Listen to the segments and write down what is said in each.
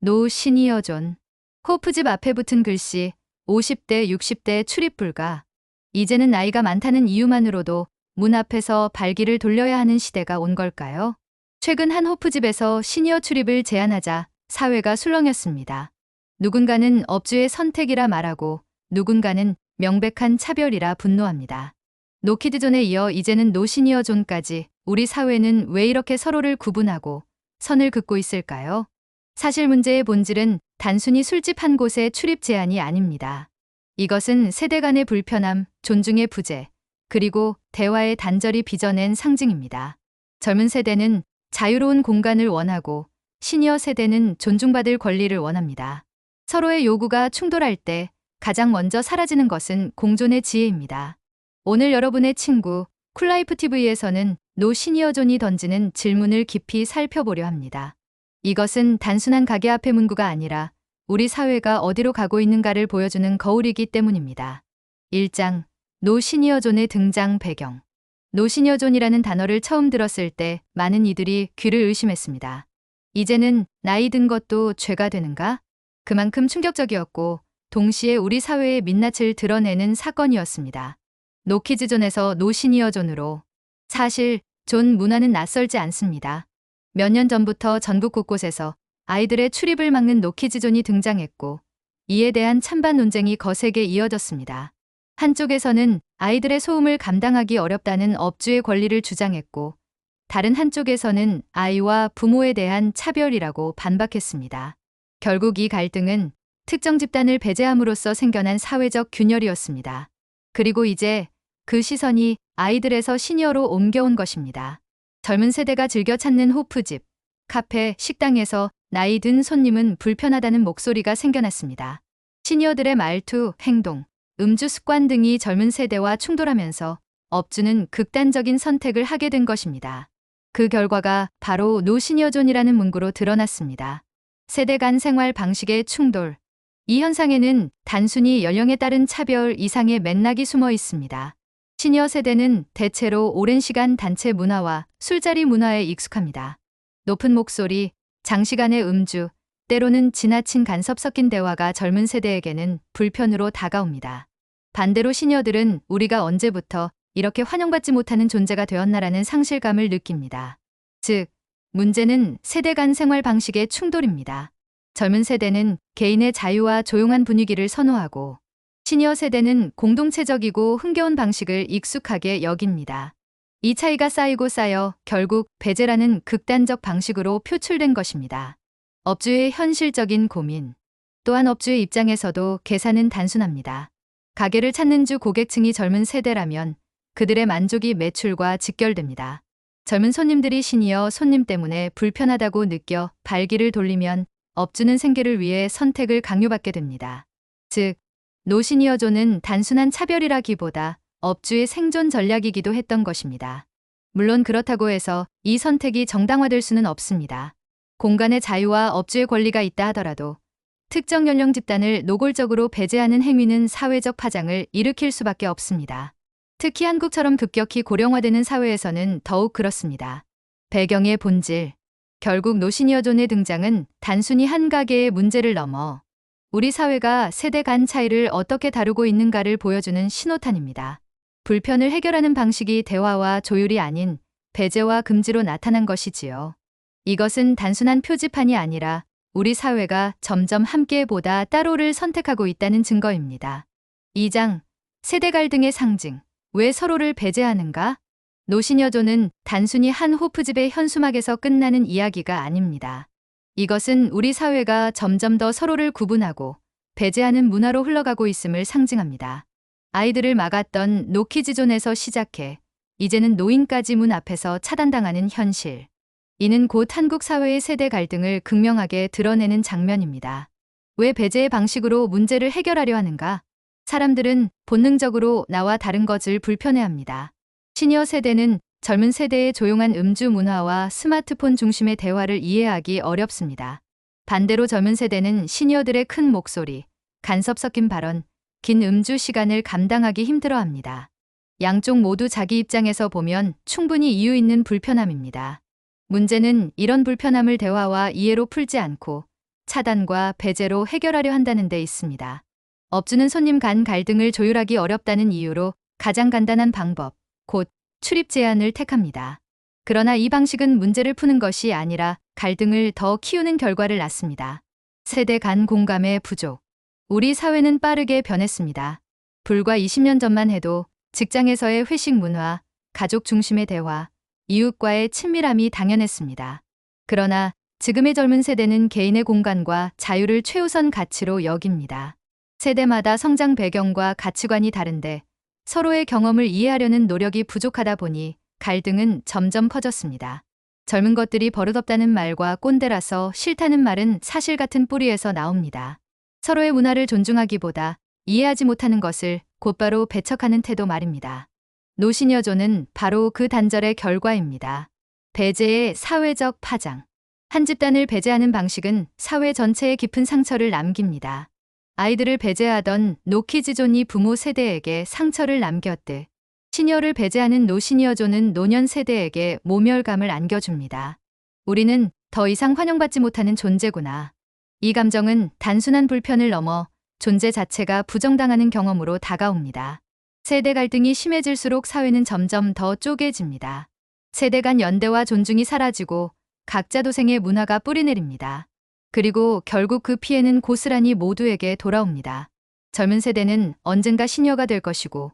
노 시니어존. 호프집 앞에 붙은 글씨 50대, 60대 출입 불가. 이제는 나이가 많다는 이유만으로도 문 앞에서 발길을 돌려야 하는 시대가 온 걸까요? 최근 한 호프집에서 시니어 출입을 제한하자 사회가 술렁였습니다. 누군가는 업주의 선택이라 말하고 누군가는 명백한 차별이라 분노합니다. 노키드존에 이어 이제는 노시니어존까지 우리 사회는 왜 이렇게 서로를 구분하고 선을 긋고 있을까요? 사실 문제의 본질은 단순히 술집 한 곳의 출입 제한이 아닙니다. 이것은 세대 간의 불편함, 존중의 부재, 그리고 대화의 단절이 빚어낸 상징입니다. 젊은 세대는 자유로운 공간을 원하고 시니어 세대는 존중받을 권리를 원합니다. 서로의 요구가 충돌할 때 가장 먼저 사라지는 것은 공존의 지혜입니다. 오늘 여러분의 친구 쿨라이프TV에서는 노 시니어존이 던지는 질문을 깊이 살펴보려 합니다. 이것은 단순한 가게 앞의 문구가 아니라 우리 사회가 어디로 가고 있는가를 보여주는 거울이기 때문입니다. 1장, 노 시니어존의 등장 배경. 노 시니어존이라는 단어를 처음 들었을 때 많은 이들이 귀를 의심했습니다. 이제는 나이 든 것도 죄가 되는가? 그만큼 충격적이었고 동시에 우리 사회의 민낯을 드러내는 사건이었습니다. 노키즈존에서 노 시니어존으로. 사실 존 문화는 낯설지 않습니다. 몇 년 전부터 전국 곳곳에서 아이들의 출입을 막는 노키즈존이 등장했고 이에 대한 찬반 논쟁이 거세게 이어졌습니다. 한쪽에서는 아이들의 소음을 감당하기 어렵다는 업주의 권리를 주장했고 다른 한쪽에서는 아이와 부모에 대한 차별이라고 반박했습니다. 결국 이 갈등은 특정 집단을 배제함으로써 생겨난 사회적 균열이었습니다. 그리고 이제 그 시선이 아이들에서 시니어로 옮겨온 것입니다. 젊은 세대가 즐겨 찾는 호프집, 카페, 식당에서 나이 든 손님은 불편하다는 목소리가 생겨났습니다. 시니어들의 말투, 행동, 음주 습관 등이 젊은 세대와 충돌하면서 업주는 극단적인 선택을 하게 된 것입니다. 그 결과가 바로 노 시니어존이라는 문구로 드러났습니다. 세대 간 생활 방식의 충돌. 이 현상에는 단순히 연령에 따른 차별 이상의 맥락이 숨어 있습니다. 시니어 세대는 대체로 오랜 시간 단체 문화와 술자리 문화에 익숙합니다. 높은 목소리, 장시간의 음주, 때로는 지나친 간섭 섞인 대화가 젊은 세대에게는 불편으로 다가옵니다. 반대로 시니어들은 우리가 언제부터 이렇게 환영받지 못하는 존재가 되었나라는 상실감을 느낍니다. 즉, 문제는 세대 간 생활 방식의 충돌입니다. 젊은 세대는 개인의 자유와 조용한 분위기를 선호하고 시니어 세대는 공동체적이고 흥겨운 방식을 익숙하게 여깁니다. 이 차이가 쌓이고 쌓여 결국 배제라는 극단적 방식으로 표출된 것입니다. 업주의 현실적인 고민. 또한 업주의 입장에서도 계산은 단순합니다. 가게를 찾는 주 고객층이 젊은 세대라면 그들의 만족이 매출과 직결됩니다. 젊은 손님들이 시니어 손님 때문에 불편하다고 느껴 발길을 돌리면 업주는 생계를 위해 선택을 강요받게 됩니다. 즉, 노시니어존은 단순한 차별이라기보다 업주의 생존 전략이기도 했던 것입니다. 물론 그렇다고 해서 이 선택이 정당화될 수는 없습니다. 공간의 자유와 업주의 권리가 있다 하더라도 특정 연령 집단을 노골적으로 배제하는 행위는 사회적 파장을 일으킬 수밖에 없습니다. 특히 한국처럼 급격히 고령화되는 사회에서는 더욱 그렇습니다. 배경의 본질. 결국 노시니어존의 등장은 단순히 한 가게의 문제를 넘어 우리 사회가 세대 간 차이를 어떻게 다루고 있는가를 보여주는 신호탄입니다. 불편을 해결하는 방식이 대화와 조율이 아닌 배제와 금지로 나타난 것이지요. 이것은 단순한 표지판이 아니라 우리 사회가 점점 함께보다 따로를 선택하고 있다는 증거입니다. 2장, 세대 갈등의 상징. 왜 서로를 배제하는가? 노시니어존은 단순히 한 호프집의 현수막에서 끝나는 이야기가 아닙니다. 이것은 우리 사회가 점점 더 서로를 구분하고 배제하는 문화로 흘러가고 있음을 상징합니다. 아이들을 막았던 노키즈존에서 시작해 이제는 노인까지 문 앞에서 차단당하는 현실. 이는 곧 한국 사회의 세대 갈등을 극명하게 드러내는 장면입니다. 왜 배제의 방식으로 문제를 해결하려 하는가? 사람들은 본능적으로 나와 다른 것을 불편해합니다. 시니어 세대는 젊은 세대의 조용한 음주 문화와 스마트폰 중심의 대화를 이해하기 어렵습니다. 반대로 젊은 세대는 시니어들의 큰 목소리, 간섭 섞인 발언, 긴 음주 시간을 감당하기 힘들어합니다. 양쪽 모두 자기 입장에서 보면 충분히 이유 있는 불편함입니다. 문제는 이런 불편함을 대화와 이해로 풀지 않고 차단과 배제로 해결하려 한다는 데 있습니다. 업주는 손님 간 갈등을 조율하기 어렵다는 이유로 가장 간단한 방법, 곧 출입 제한을 택합니다. 그러나 이 방식은 문제를 푸는 것이 아니라 갈등을 더 키우는 결과를 낳습니다. 세대 간 공감의 부족. 우리 사회는 빠르게 변했습니다. 불과 20년 전만 해도 직장에서의 회식 문화, 가족 중심의 대화, 이웃과의 친밀함이 당연했습니다. 그러나 지금의 젊은 세대는 개인의 공간과 자유를 최우선 가치로 여깁니다. 세대마다 성장 배경과 가치관이 다른데 서로의 경험을 이해하려는 노력이 부족하다 보니 갈등은 점점 커졌습니다. 젊은 것들이 버릇없다는 말과 꼰대라서 싫다는 말은 사실 같은 뿌리에서 나옵니다. 서로의 문화를 존중하기보다 이해하지 못하는 것을 곧바로 배척하는 태도 말입니다. 노시녀조는 바로 그 단절의 결과입니다. 배제의 사회적 파장. 한 집단을 배제하는 방식은 사회 전체에 깊은 상처를 남깁니다. 아이들을 배제하던 노키즈존이 부모 세대에게 상처를 남겼듯 시니어를 배제하는 노시니어존은 노년 세대에게 모멸감을 안겨줍니다. 우리는 더 이상 환영받지 못하는 존재구나. 이 감정은 단순한 불편을 넘어 존재 자체가 부정당하는 경험으로 다가옵니다. 세대 갈등이 심해질수록 사회는 점점 더 쪼개집니다. 세대 간 연대와 존중이 사라지고 각자 도생의 문화가 뿌리내립니다. 그리고 결국 그 피해는 고스란히 모두에게 돌아옵니다. 젊은 세대는 언젠가 시니어가 될 것이고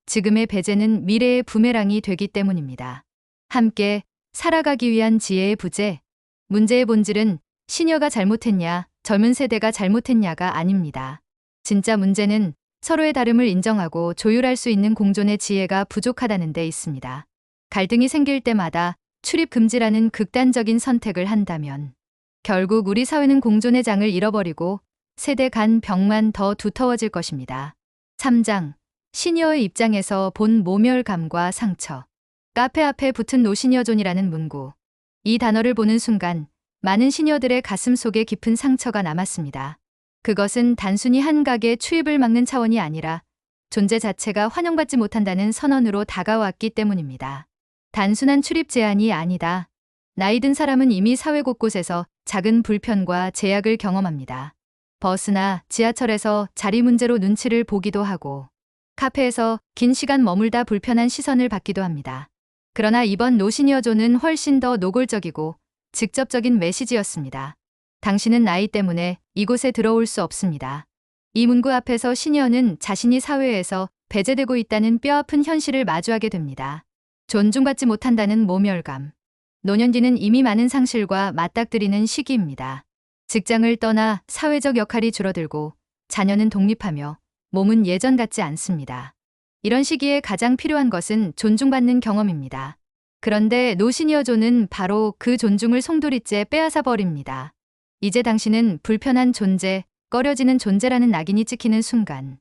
지금의 배제는 미래의 부메랑이 되기 때문입니다. 함께 살아가기 위한 지혜의 부재. 문제의 본질은 시니어가 잘못했냐, 젊은 세대가 잘못했냐가 아닙니다. 진짜 문제는 서로의 다름을 인정하고 조율할 수 있는 공존의 지혜가 부족하다는 데 있습니다. 갈등이 생길 때마다 출입 금지라는 극단적인 선택을 한다면 결국 우리 사회는 공존의 장을 잃어버리고 세대 간 벽만 더 두터워질 것입니다. 3장. 시니어의 입장에서 본 모멸감과 상처. 카페 앞에 붙은 노시니어존이라는 문구. 이 단어를 보는 순간 많은 시니어들의 가슴 속에 깊은 상처가 남았습니다. 그것은 단순히 한 가게 출입을 막는 차원이 아니라 존재 자체가 환영받지 못한다는 선언으로 다가왔기 때문입니다. 단순한 출입 제한이 아니다. 나이 든 사람은 이미 사회 곳곳에서 작은 불편과 제약을 경험합니다. 버스나 지하철에서 자리 문제로 눈치를 보기도 하고 카페에서 긴 시간 머물다 불편한 시선을 받기도 합니다. 그러나 이번 노시니어존은 훨씬 더 노골적이고 직접적인 메시지였습니다. 당신은 나이 때문에 이곳에 들어올 수 없습니다. 이 문구 앞에서 시니어는 자신이 사회에서 배제되고 있다는 뼈아픈 현실을 마주하게 됩니다. 존중받지 못한다는 모멸감. 노년기는 이미 많은 상실과 맞닥뜨리는 시기입니다. 직장을 떠나 사회적 역할이 줄어들고 자녀는 독립하며 몸은 예전 같지 않습니다. 이런 시기에 가장 필요한 것은 존중받는 경험입니다. 그런데 노시니어존은 바로 그 존중을 송두리째 빼앗아 버립니다. 이제 당신은 불편한 존재, 꺼려지는 존재라는 낙인이 찍히는 순간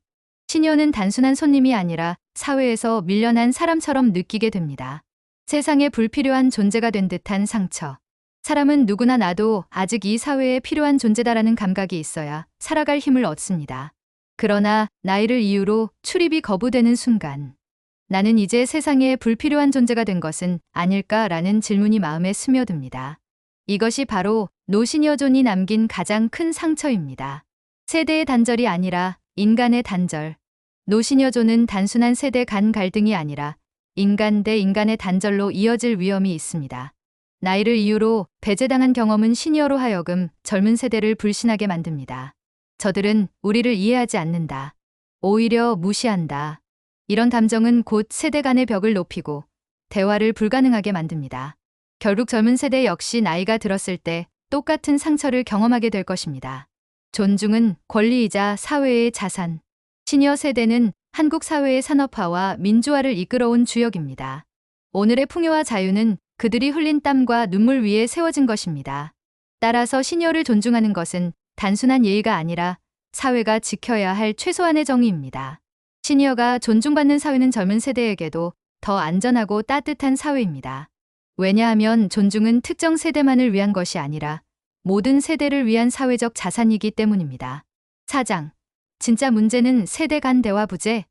시니어는 단순한 손님이 아니라 사회에서 밀려난 사람처럼 느끼게 됩니다. 세상에 불필요한 존재가 된 듯한 상처. 사람은 누구나 나도 아직 이 사회에 필요한 존재다라는 감각이 있어야 살아갈 힘을 얻습니다. 그러나 나이를 이유로 출입이 거부되는 순간 나는 이제 세상에 불필요한 존재가 된 것은 아닐까라는 질문이 마음에 스며듭니다. 이것이 바로 노시니어존이 남긴 가장 큰 상처입니다. 세대의 단절이 아니라 인간의 단절. 노시니어존은 단순한 세대 간 갈등이 아니라 인간 대 인간의 단절로 이어질 위험이 있습니다. 나이를 이유로 배제당한 경험은 시니어로 하여금 젊은 세대를 불신하게 만듭니다. 저들은 우리를 이해하지 않는다. 오히려 무시한다. 이런 감정은 곧 세대 간의 벽을 높이고 대화를 불가능하게 만듭니다. 결국 젊은 세대 역시 나이가 들었을 때 똑같은 상처를 경험하게 될 것입니다. 존중은 권리이자 사회의 자산. 시니어 세대는 한국 사회의 산업화와 민주화를 이끌어온 주역입니다. 오늘의 풍요와 자유는 그들이 흘린 땀과 눈물 위에 세워진 것입니다. 따라서 시니어를 존중하는 것은 단순한 예의가 아니라 사회가 지켜야 할 최소한의 정의입니다. 시니어가 존중받는 사회는 젊은 세대에게도 더 안전하고 따뜻한 사회입니다. 왜냐하면 존중은 특정 세대만을 위한 것이 아니라 모든 세대를 위한 사회적 자산이기 때문입니다. 4장. 진짜 문제는 세대 간 대화 부재.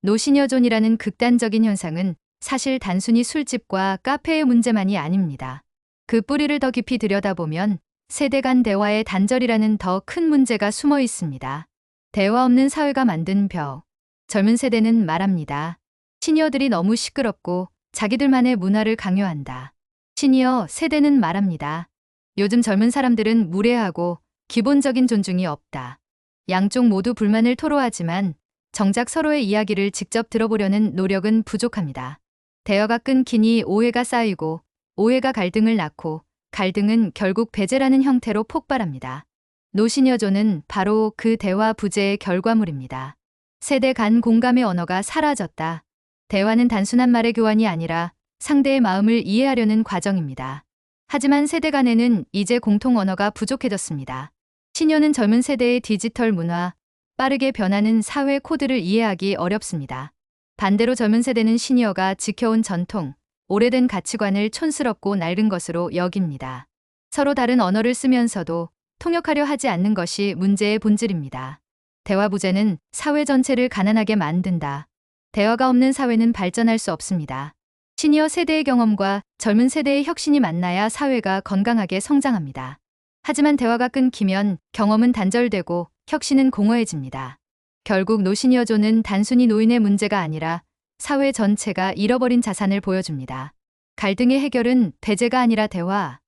노시니어존이라는 극단적인 현상은 사실 단순히 술집과 카페의 문제만이 아닙니다. 그 뿌리를 더 깊이 들여다보면 세대 간 대화의 단절이라는 더 큰 문제가 숨어 있습니다. 대화 없는 사회가 만든 벽. 젊은 세대는 말합니다. 시니어들이 너무 시끄럽고 자기들만의 문화를 강요한다. 시니어 세대는 말합니다. 요즘 젊은 사람들은 무례하고 기본적인 존중이 없다. 양쪽 모두 불만을 토로하지만 정작 서로의 이야기를 직접 들어보려는 노력은 부족합니다. 대화가 끊기니 오해가 쌓이고 오해가 갈등을 낳고 갈등은 결국 배제라는 형태로 폭발합니다. 노시니어존은 바로 그 대화 부재의 결과물입니다. 세대 간 공감의 언어가 사라졌다. 대화는 단순한 말의 교환이 아니라 상대의 마음을 이해하려는 과정입니다. 하지만 세대 간에는 이제 공통 언어가 부족해졌습니다. 시니어는 젊은 세대의 디지털 문화, 빠르게 변하는 사회 코드를 이해하기 어렵습니다. 반대로 젊은 세대는 시니어가 지켜온 전통, 오래된 가치관을 촌스럽고 낡은 것으로 여깁니다. 서로 다른 언어를 쓰면서도 통역하려 하지 않는 것이 문제의 본질입니다. 대화 부재는 사회 전체를 가난하게 만든다. 대화가 없는 사회는 발전할 수 없습니다. 시니어 세대의 경험과 젊은 세대의 혁신이 만나야 사회가 건강하게 성장합니다. 하지만 대화가 끊기면 경험은 단절되고 혁신은 공허해집니다. 결국 노시니어존은 단순히 노인의 문제가 아니라 사회 전체가 잃어버린 자산을 보여줍니다. 갈등의 해결은 배제가 아니라 대화.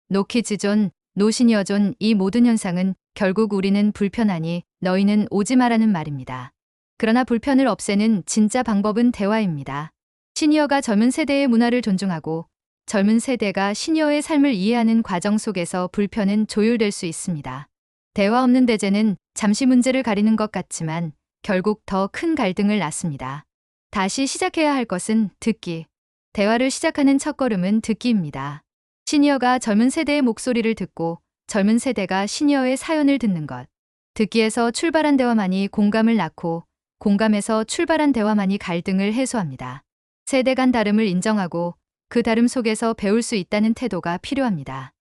노키즈존, 노시니어존 이 모든 현상은 결국 우리는 불편하니 너희는 오지 마라는 말입니다. 그러나 불편을 없애는 진짜 방법은 대화입니다. 시니어가 젊은 세대의 문화를 존중하고 젊은 세대가 시니어의 삶을 이해하는 과정 속에서 불편은 조율될 수 있습니다. 대화 없는 대제는 잠시 문제를 가리는 것 같지만 결국 더 큰 갈등을 낳습니다. 다시 시작해야 할 것은 듣기. 대화를 시작하는 첫걸음은 듣기입니다. 시니어가 젊은 세대의 목소리를 듣고 젊은 세대가 시니어의 사연을 듣는 것. 듣기에서 출발한 대화만이 공감을 낳고 공감에서 출발한 대화만이 갈등을 해소합니다. 세대 간 다름을 인정하고 그 다름 속에서 배울 수 있다는 태도가 필요합니다.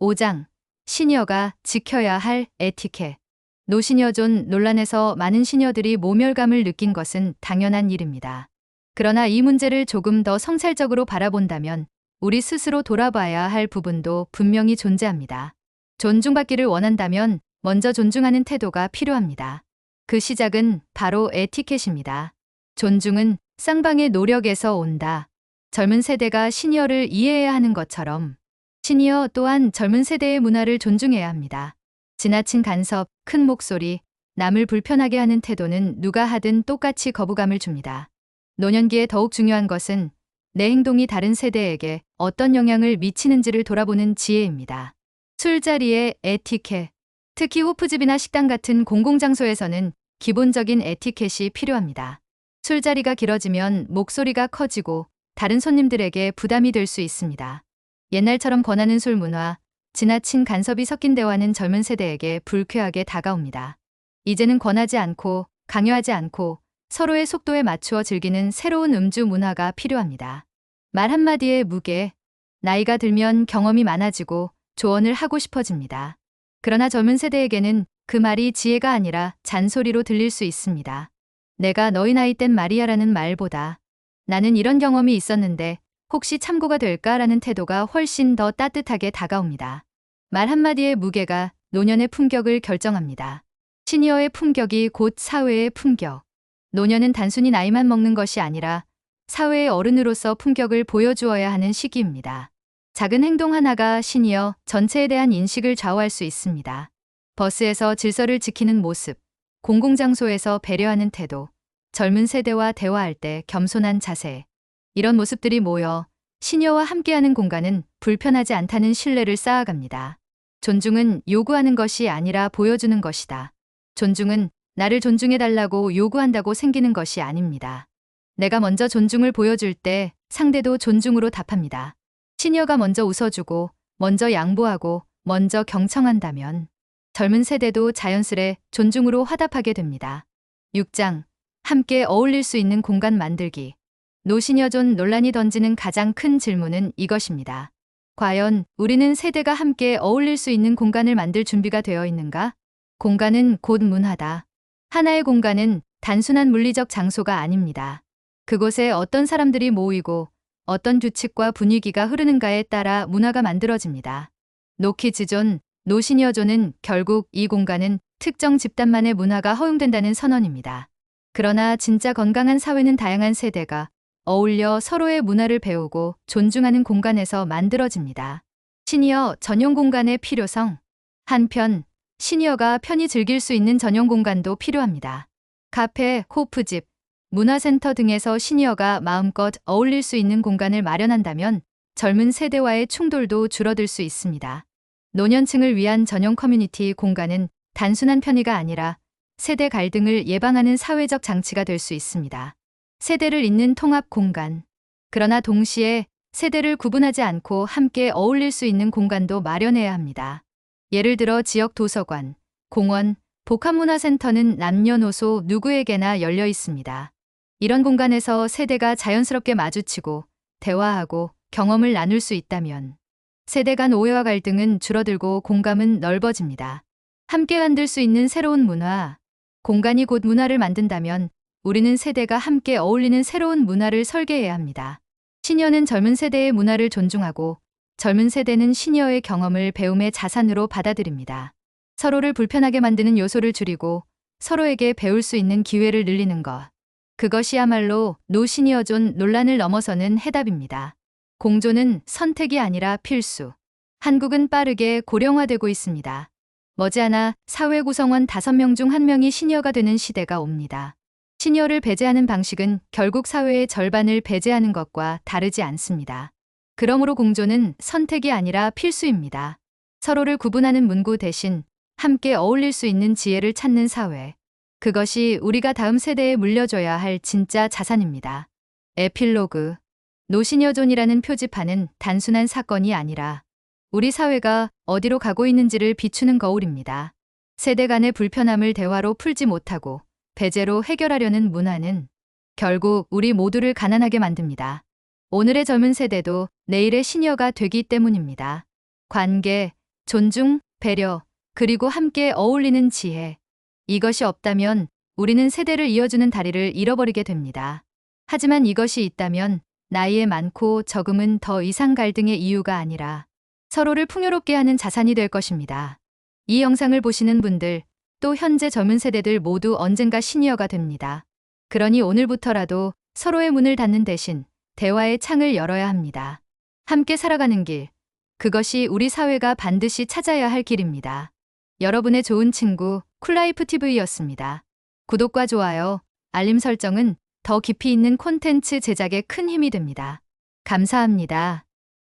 5장. 시니어가 지켜야 할 에티켓. 노시니어존 논란에서 많은 시니어들이 모멸감을 느낀 것은 당연한 일입니다. 그러나 이 문제를 조금 더 성찰적으로 바라본다면 우리 스스로 돌아봐야 할 부분도 분명히 존재합니다. 존중받기를 원한다면 먼저 존중하는 태도가 필요합니다. 그 시작은 바로 에티켓입니다. 존중은 쌍방의 노력에서 온다. 젊은 세대가 시니어를 이해해야 하는 것처럼 시니어 또한 젊은 세대의 문화를 존중해야 합니다. 지나친 간섭, 큰 목소리, 남을 불편하게 하는 태도는 누가 하든 똑같이 거부감을 줍니다. 노년기에 더욱 중요한 것은 내 행동이 다른 세대에게 어떤 영향을 미치는지를 돌아보는 지혜입니다. 술자리의 에티켓. 특히 호프집이나 식당 같은 공공장소에서는 기본적인 에티켓이 필요합니다. 술자리가 길어지면 목소리가 커지고 다른 손님들에게 부담이 될 수 있습니다. 옛날처럼 권하는 술 문화, 지나친 간섭이 섞인 대화는 젊은 세대에게 불쾌하게 다가옵니다. 이제는 권하지 않고 강요하지 않고 서로의 속도에 맞추어 즐기는 새로운 음주 문화가 필요합니다. 말 한마디의 무게. 나이가 들면 경험이 많아지고 조언을 하고 싶어집니다. 그러나 젊은 세대에게는 그 말이 지혜가 아니라 잔소리로 들릴 수 있습니다. 내가 너희 나이 땐 말이야라는 말보다 나는 이런 경험이 있었는데 혹시 참고가 될까라는 태도가 훨씬 더 따뜻하게 다가옵니다. 말 한마디의 무게가 노년의 품격을 결정합니다. 시니어의 품격이 곧 사회의 품격. 노년은 단순히 나이만 먹는 것이 아니라 사회의 어른으로서 품격을 보여주어야 하는 시기입니다. 작은 행동 하나가 시니어 전체에 대한 인식을 좌우할 수 있습니다. 버스에서 질서를 지키는 모습, 공공장소에서 배려하는 태도, 젊은 세대와 대화할 때 겸손한 자세. 이런 모습들이 모여 시니어와 함께하는 공간은 불편하지 않다는 신뢰를 쌓아갑니다. 존중은 요구하는 것이 아니라 보여주는 것이다. 존중은 나를 존중해달라고 요구한다고 생기는 것이 아닙니다. 내가 먼저 존중을 보여줄 때 상대도 존중으로 답합니다. 시니어가 먼저 웃어주고, 먼저 양보하고, 먼저 경청한다면 젊은 세대도 자연스레 존중으로 화답하게 됩니다. 6장. 함께 어울릴 수 있는 공간 만들기. 노시니어존 논란이 던지는 가장 큰 질문은 이것입니다. 과연 우리는 세대가 함께 어울릴 수 있는 공간을 만들 준비가 되어 있는가? 공간은 곧 문화다. 하나의 공간은 단순한 물리적 장소가 아닙니다. 그곳에 어떤 사람들이 모이고 어떤 규칙과 분위기가 흐르는가에 따라 문화가 만들어집니다. 노키즈존, 노시니어존은 결국 이 공간은 특정 집단만의 문화가 허용된다는 선언입니다. 그러나 진짜 건강한 사회는 다양한 세대가 어울려 서로의 문화를 배우고 존중하는 공간에서 만들어집니다. 시니어 전용 공간의 필요성. 한편, 시니어가 편히 즐길 수 있는 전용 공간도 필요합니다. 카페, 호프집, 문화센터 등에서 시니어가 마음껏 어울릴 수 있는 공간을 마련한다면 젊은 세대와의 충돌도 줄어들 수 있습니다. 노년층을 위한 전용 커뮤니티 공간은 단순한 편의가 아니라 세대 갈등을 예방하는 사회적 장치가 될 수 있습니다. 세대를 잇는 통합 공간. 그러나 동시에 세대를 구분하지 않고 함께 어울릴 수 있는 공간도 마련해야 합니다. 예를 들어 지역 도서관, 공원, 복합문화센터는 남녀노소 누구에게나 열려 있습니다. 이런 공간에서 세대가 자연스럽게 마주치고 대화하고 경험을 나눌 수 있다면 세대 간 오해와 갈등은 줄어들고 공감은 넓어집니다. 함께 만들 수 있는 새로운 문화, 공간이 곧 문화를 만든다면 우리는 세대가 함께 어울리는 새로운 문화를 설계해야 합니다. 시니어는 젊은 세대의 문화를 존중하고 젊은 세대는 시니어의 경험을 배움의 자산으로 받아들입니다. 서로를 불편하게 만드는 요소를 줄이고 서로에게 배울 수 있는 기회를 늘리는 것. 그것이야말로 노시니어존 논란을 넘어서는 해답입니다. 공존은 선택이 아니라 필수. 한국은 빠르게 고령화되고 있습니다. 머지않아 사회 구성원 5명 중 1명이 시니어가 되는 시대가 옵니다. 시니어를 배제하는 방식은 결국 사회의 절반을 배제하는 것과 다르지 않습니다. 그러므로 공존은 선택이 아니라 필수입니다. 서로를 구분하는 문구 대신 함께 어울릴 수 있는 지혜를 찾는 사회. 그것이 우리가 다음 세대에 물려줘야 할 진짜 자산입니다. 에필로그. 노시니어존이라는 표지판은 단순한 사건이 아니라 우리 사회가 어디로 가고 있는지를 비추는 거울입니다. 세대 간의 불편함을 대화로 풀지 못하고 배제로 해결하려는 문화는 결국 우리 모두를 가난하게 만듭니다. 오늘의 젊은 세대도 내일의 시니어가 되기 때문입니다. 관계, 존중, 배려, 그리고 함께 어울리는 지혜. 이것이 없다면 우리는 세대를 이어주는 다리를 잃어버리게 됩니다. 하지만 이것이 있다면 나이에 많고 적음은 더 이상 갈등의 이유가 아니라 서로를 풍요롭게 하는 자산이 될 것입니다. 이 영상을 보시는 분들, 또 현재 젊은 세대들 모두 언젠가 시니어가 됩니다. 그러니 오늘부터라도 서로의 문을 닫는 대신 대화의 창을 열어야 합니다. 함께 살아가는 길, 그것이 우리 사회가 반드시 찾아야 할 길입니다. 여러분의 좋은 친구 쿨라이프 TV였습니다. 구독과 좋아요, 알림 설정은 더 깊이 있는 콘텐츠 제작에 큰 힘이 됩니다. 감사합니다.